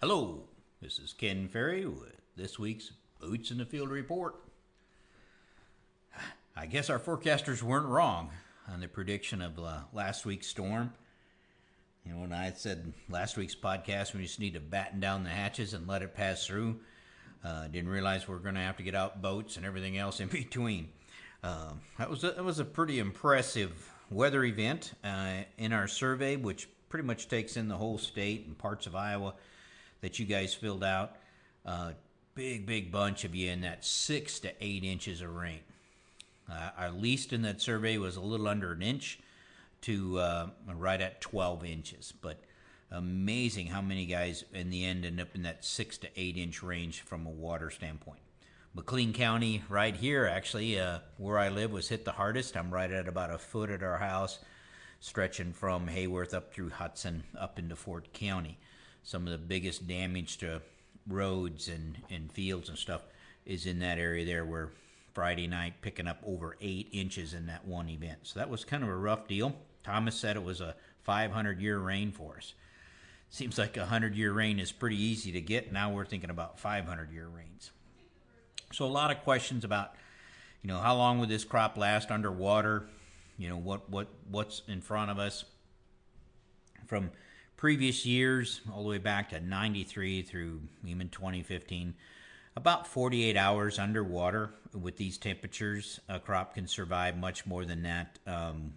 Hello, this is Ken Ferry with this week's Boots in the Field report. I guess our forecasters weren't wrong on the prediction of last week's storm. You know, when I said last week's podcast, we just need to batten down the hatches and let it pass through. Didn't realize we are going to have to get out boats and everything else in between. That was a pretty impressive weather event in our survey, which pretty much takes in the whole state and parts of Iowa that you guys filled out. Big bunch of you in that 6 to 8 inches of rain. Our least in that survey was a little under an inch to right at 12 inches. But amazing how many guys in the end end up in that 6 to 8 inch range from a water standpoint. McLean County right here, actually, where I live, was hit the hardest. I'm right at about a foot at our house, stretching from Hayworth up through Hudson up into Fort County. Some of the biggest damage to roads and fields and stuff is in that area there, where Friday night picking up over 8 inches in that one event. So that was kind of a rough deal. Thomas said it was a 500-year rain for us. Seems like a 100-year rain is pretty easy to get. Now we're thinking about 500-year rains. So a lot of questions about, how long would this crop last underwater? What's in front of us from previous years, all the way back to 93 through even 2015, about 48 hours underwater. With these temperatures, a crop can survive much more than that.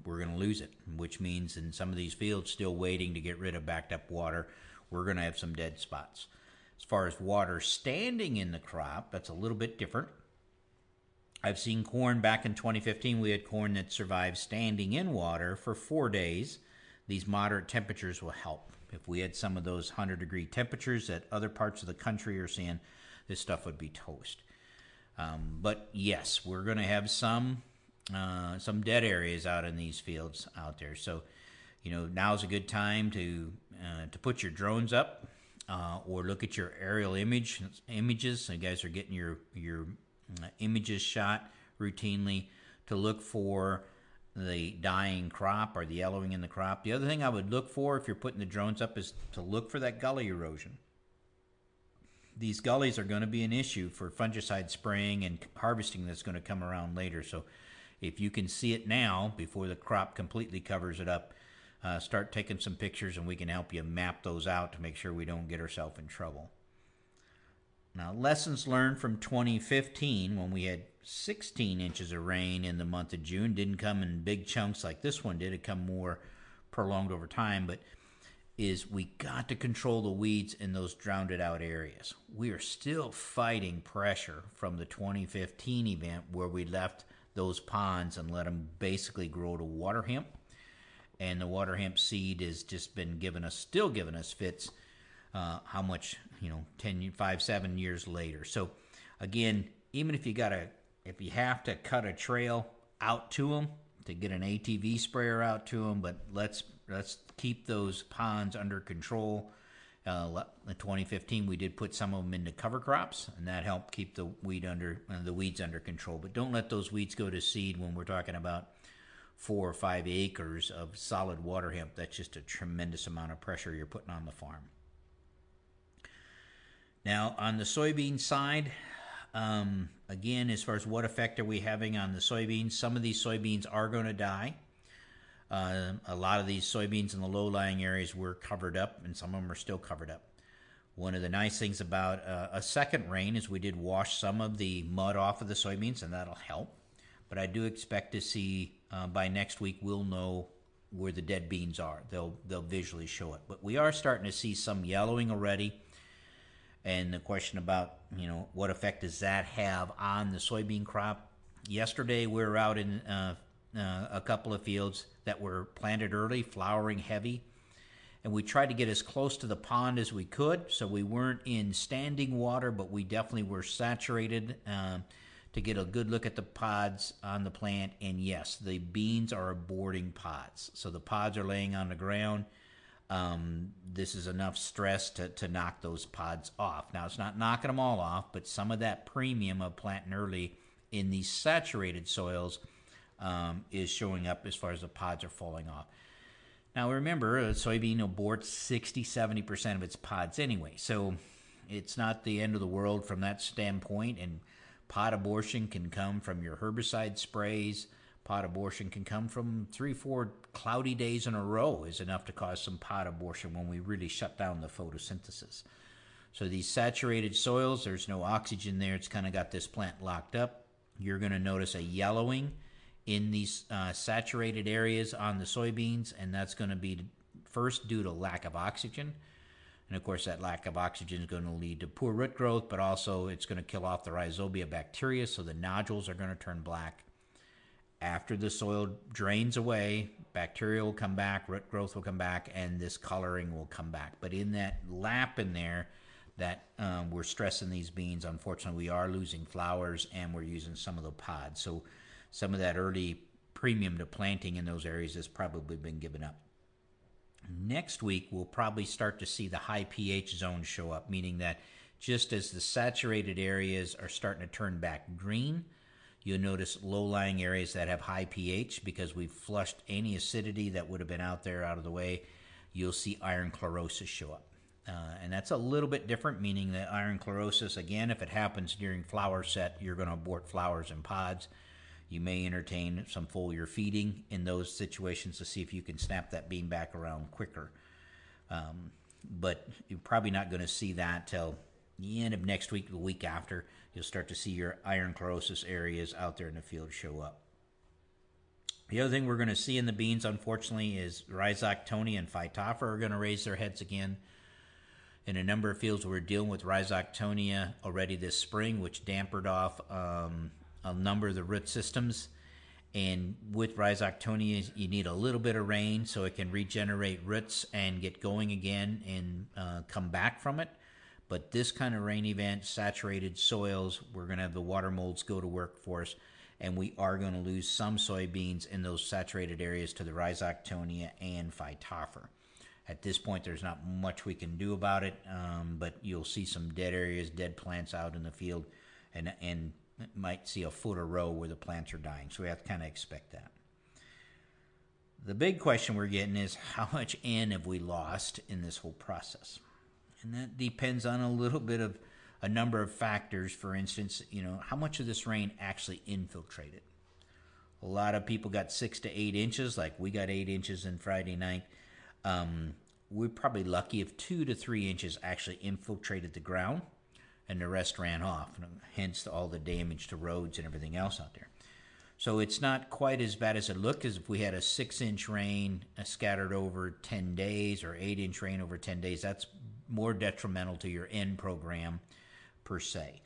We're going to lose it, which means in some of these fields still waiting to get rid of backed up water, we're going to have some dead spots. As far as water standing in the crop, that's a little bit different. I've seen corn back in 2015. We had corn that survived standing in water for 4 days. These moderate temperatures will help. If we had some of those 100-degree temperatures that other parts of the country are seeing, this stuff would be toast. But yes, we're going to have some dead areas out in these fields out there. So, now's a good time to put your drones up or look at your aerial images. So you guys are getting your images shot routinely to look for the dying crop or the yellowing in the crop. The other thing I would look for if you're putting the drones up is to look for that gully erosion. These gullies are going to be an issue for fungicide spraying and harvesting that's going to come around later. So if you can see it now before the crop completely covers it up, start taking some pictures and we can help you map those out to make sure we don't get ourselves in trouble. Now, lessons learned from 2015 when we had 16 inches of rain in the month of June. Didn't come in big chunks like this one did. It come more prolonged over time, but is we got to control the weeds in those drowned out areas. We are still fighting pressure from the 2015 event where we left those ponds and let them basically grow to water hemp. And the water hemp seed has just been still giving us fits. How much, 7 years later. So again, even if you have to cut a trail out to them to get an ATV sprayer out to them, but let's keep those ponds under control. In 2015, we did put some of them into cover crops, and that helped keep the weeds under control. But don't let those weeds go to seed when we're talking about 4 or 5 acres of solid water hemp. That's just a tremendous amount of pressure you're putting on the farm. Now, on the soybean side, again, as far as what effect are we having on the soybeans, some of these soybeans are going to die. A lot of these soybeans in the low-lying areas were covered up, and some of them are still covered up. One of the nice things about a second rain is we did wash some of the mud off of the soybeans, and that'll help. But I do expect to see by next week we'll know where the dead beans are. They'll visually show it. But we are starting to see some yellowing already. And the question about, what effect does that have on the soybean crop? Yesterday we were out in a couple of fields that were planted early, flowering heavy. And we tried to get as close to the pond as we could. So we weren't in standing water, but we definitely were saturated to get a good look at the pods on the plant. And yes, the beans are aborting pods. So the pods are laying on the ground. This is enough stress to knock those pods off. Now, it's not knocking them all off, but some of that premium of planting early in these saturated soils is showing up as far as the pods are falling off. Now remember, a soybean aborts 60-70% of its pods anyway, so it's not the end of the world from that standpoint. And pod abortion can come from your herbicide sprays. Pod abortion can come from 3-4 cloudy days in a row is enough to cause some pod abortion when we really shut down the photosynthesis. So these saturated soils, there's no oxygen there. It's kind of got this plant locked up. You're going to notice a yellowing in these saturated areas on the soybeans, and that's going to be first due to lack of oxygen. And of course, that lack of oxygen is going to lead to poor root growth, but also it's going to kill off the rhizobia bacteria, so the nodules are going to turn black. After the soil drains away, bacteria will come back, root growth will come back, and this coloring will come back. But in that lap in there that we're stressing these beans, unfortunately, we are losing flowers and we're using some of the pods. So some of that early premium to planting in those areas has probably been given up. Next week, we'll probably start to see the high pH zones show up, meaning that just as the saturated areas are starting to turn back green, you'll notice low-lying areas that have high pH because we've flushed any acidity that would have been out there out of the way. You'll see iron chlorosis show up. And that's a little bit different, meaning that iron chlorosis, again, if it happens during flower set, you're going to abort flowers and pods. You may entertain some foliar feeding in those situations to see if you can snap that bean back around quicker. But you're probably not going to see that till the end of next week, the week after. You'll start to see your iron chlorosis areas out there in the field show up. The other thing we're going to see in the beans, unfortunately, is Rhizoctonia and Phytophthora are going to raise their heads again. In a number of fields, we're dealing with Rhizoctonia already this spring, which dampened off a number of the root systems. And with Rhizoctonia, you need a little bit of rain so it can regenerate roots and get going again and come back from it. But this kind of rain event, saturated soils, we're going to have the water molds go to work for us, and we are going to lose some soybeans in those saturated areas to the Rhizoctonia and Phytophthora. At this point, there's not much we can do about it, but you'll see some dead areas, dead plants out in the field, and might see a foot a row where the plants are dying. So we have to kind of expect that. The big question we're getting is how much N have we lost in this whole process? And that depends on a little bit of a number of factors. For instance, how much of this rain actually infiltrated? A lot of people got 6 to 8 inches, like we got 8 inches in Friday night. We're probably lucky if 2 to 3 inches actually infiltrated the ground, and the rest ran off, hence all the damage to roads and everything else out there. So it's not quite as bad as it looked, as if we had a 6-inch rain scattered over 10 days or 8-inch rain over 10 days. That's more detrimental to your N program per se.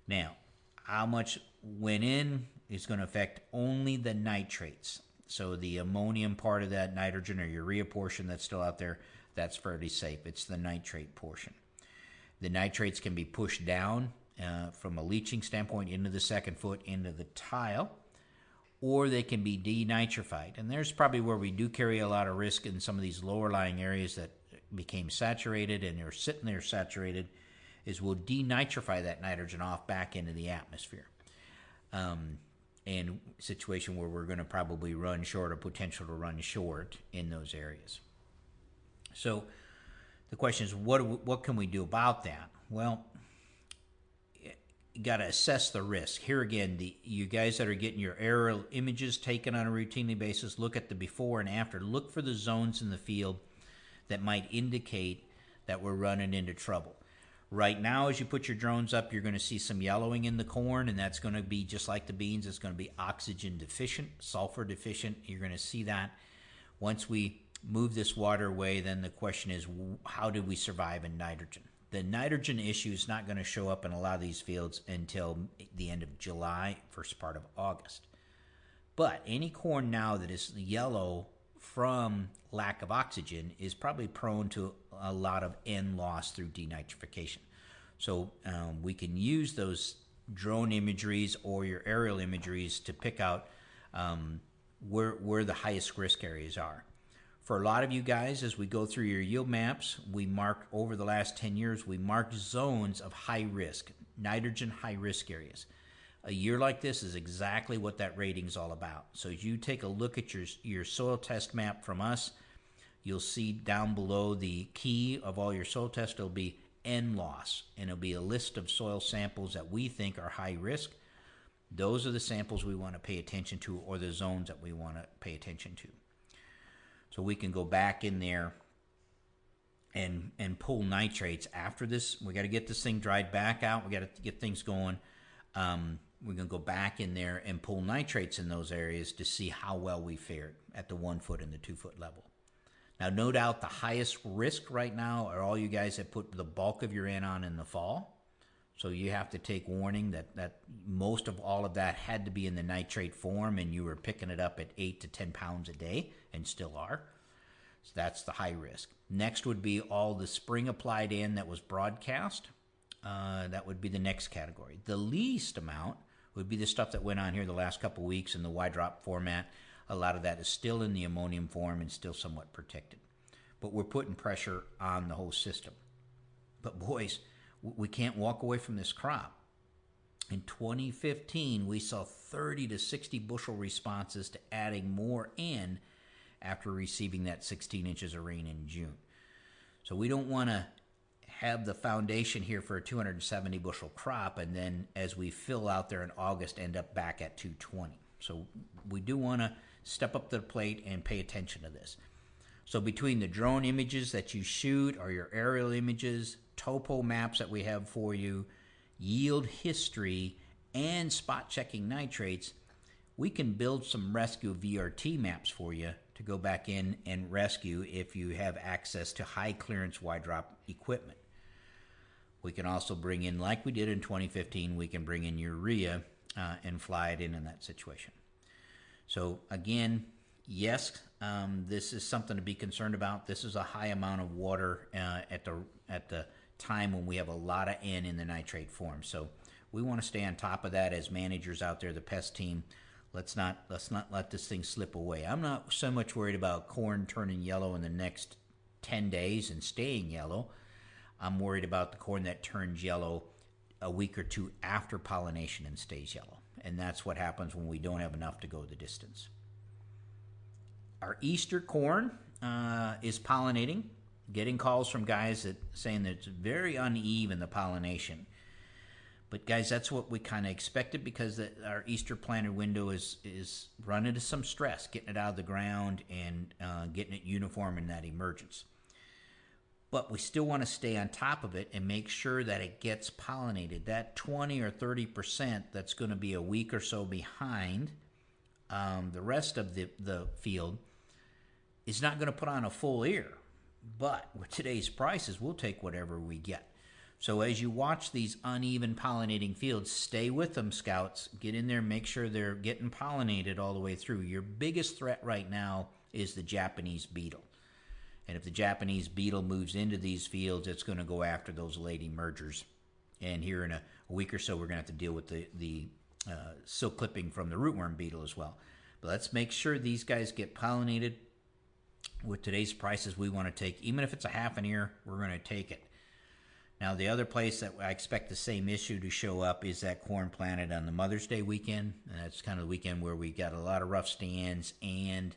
Now, how much went in is going to affect only the nitrates. So the ammonium part of that nitrogen or urea portion that's still out there, that's fairly safe. It's the nitrate portion. The nitrates can be pushed down from a leaching standpoint into the second foot, into the tile, or they can be denitrified. And there's probably where we do carry a lot of risk in some of these lower lying areas that became saturated and are sitting there saturated, is we'll denitrify that nitrogen off back into the atmosphere. And situation where we're going to probably run short or potential to run short in those areas. So the question is, what can we do about that? Well, you got to assess the risk. Here again, you guys that are getting your aerial images taken on a routinely basis, look at the before and after. Look for the zones in the field that might indicate that we're running into trouble. Right now, as you put your drones up, you're going to see some yellowing in the corn, and that's going to be just like the beans. It's going to be oxygen deficient, sulfur deficient. You're going to see that. Once we move this water away, then the question is, how did we survive in nitrogen? The nitrogen issue is not going to show up in a lot of these fields until the end of July, first part of August. But any corn now that is yellow from lack of oxygen is probably prone to a lot of N loss through denitrification. So we can use those drone imageries or your aerial imageries to pick out where the highest risk areas are. For a lot of you guys, as we go through your yield maps, we mark over the last 10 years, we marked zones of high risk, nitrogen high risk areas. A year like this is exactly what that rating is all about. So as you take a look at your soil test map from us, you'll see down below the key of all your soil tests, it'll be N loss, and it'll be a list of soil samples that we think are high risk. Those are the samples we want to pay attention to, or the zones that we want to pay attention to. So we can go back in there and pull nitrates after this. We got to get this thing dried back out. We got to get things going. We're going to go back in there and pull nitrates in those areas to see how well we fared at the 1 foot and the 2 foot level. Now, no doubt the highest risk right now are all you guys that put the bulk of your N on in the fall. So you have to take warning that most of all of that had to be in the nitrate form, and you were picking it up at 8 to 10 pounds a day, and still are. So that's the high risk. Next would be all the spring applied in that was broadcast. That would be the next category. The least amount would be the stuff that went on here the last couple weeks in the Y drop format. A lot of that is still in the ammonium form and still somewhat protected. But we're putting pressure on the whole system. But boys, we can't walk away from this crop. In 2015, we saw 30 to 60 bushel responses to adding more in after receiving that 16 inches of rain in June. So we don't want to have the foundation here for a 270 bushel crop, and then as we fill out there in August, end up back at 220. So we do want to step up to the plate and pay attention to this. So between the drone images that you shoot or your aerial images, topo maps that we have for you, yield history, and spot checking nitrates, we can build some rescue VRT maps for you to go back in and rescue if you have access to high clearance Y drop equipment. We can also bring in, like we did in 2015, we can bring in urea and fly it in that situation. So again, yes, this is something to be concerned about. This is a high amount of water at the time when we have a lot of N in the nitrate form. So we want to stay on top of that as managers out there, the pest team. Let's not let this thing slip away. I'm not so much worried about corn turning yellow in the next 10 days and staying yellow. I'm worried about the corn that turns yellow a week or two after pollination and stays yellow. And that's what happens when we don't have enough to go the distance. Our Easter corn is pollinating, getting calls from guys saying that it's very uneven, the pollination. But guys, that's what we kind of expected, because our Easter planted window is running into some stress, getting it out of the ground and getting it uniform in that emergence. But we still want to stay on top of it and make sure that it gets pollinated. That 20 or 30% that's going to be a week or so behind the rest of the field is not going to put on a full ear. But with today's prices, we'll take whatever we get. So as you watch these uneven pollinating fields, stay with them, scouts. Get in there, make sure they're getting pollinated all the way through. Your biggest threat right now is the Japanese beetle. And if the Japanese beetle moves into these fields, it's going to go after those late emergers. And here in a week or so, we're going to have to deal with the silk clipping from the rootworm beetle as well. But let's make sure these guys get pollinated. With today's prices, we want to take, even if it's a half an ear, we're going to take it. Now, the other place that I expect the same issue to show up is that corn planted on the Mother's Day weekend. And that's kind of the weekend where we got a lot of rough stands and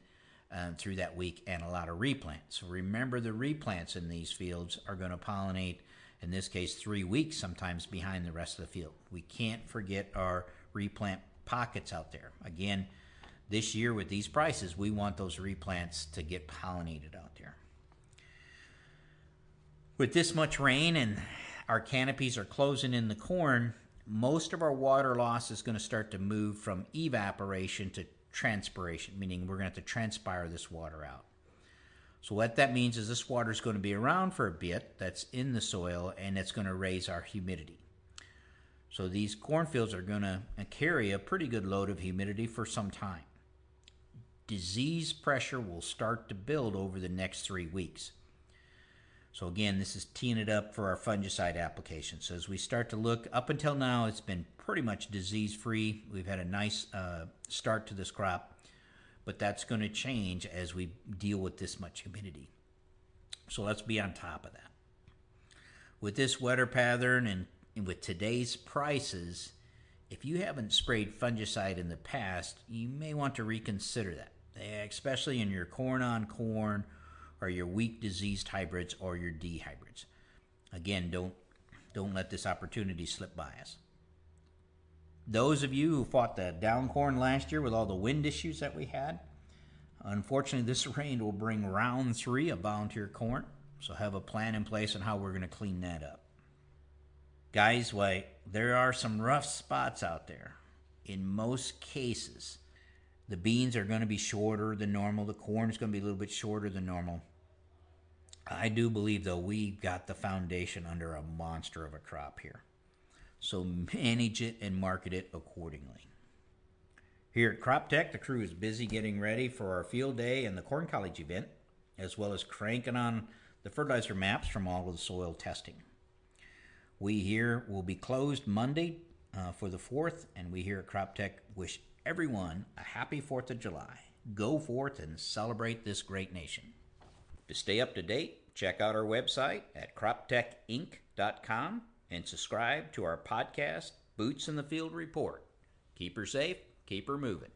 through that week, and a lot of replants. So remember, the replants in these fields are going to pollinate, in this case, 3 weeks sometimes behind the rest of the field. We can't forget our replant pockets out there. Again, this year with these prices, we want those replants to get pollinated out there. With this much rain and our canopies are closing in the corn, most of our water loss is going to start to move from evaporation to transpiration, meaning we're going to have to transpire this water out. So what that means is this water is going to be around for a bit, that's in the soil, and it's going to raise our humidity. So these cornfields are going to carry a pretty good load of humidity for some time. Disease pressure will start to build over the next 3 weeks. So again, this is teeing it up for our fungicide application. So as we start to look, up until now, it's been pretty much disease-free. We've had a nice start to this crop, but that's going to change as we deal with this much humidity. So let's be on top of that. With this weather pattern and with today's prices, if you haven't sprayed fungicide in the past, you may want to reconsider that, especially in your corn on corn are your weak diseased hybrids or your D hybrids. Again, don't let this opportunity slip by us. Those of you who fought the down corn last year with all the wind issues that we had, unfortunately this rain will bring round 3 of volunteer corn, so have a plan in place on how we're going to clean that up. Guys, there are some rough spots out there. In most cases, the beans are going to be shorter than normal. The corn is going to be a little bit shorter than normal. I do believe, though, we've got the foundation under a monster of a crop here. So manage it and market it accordingly. Here at Crop Tech, the crew is busy getting ready for our field day and the Corn College event, as well as cranking on the fertilizer maps from all of the soil testing. We here will be closed Monday for the 4th, and we here at Crop Tech wish everyone a happy 4th of July. Go forth and celebrate this great nation. To stay up to date, check out our website at croptechinc.com and subscribe to our podcast, Boots in the Field Report. Keep her safe, keep her moving.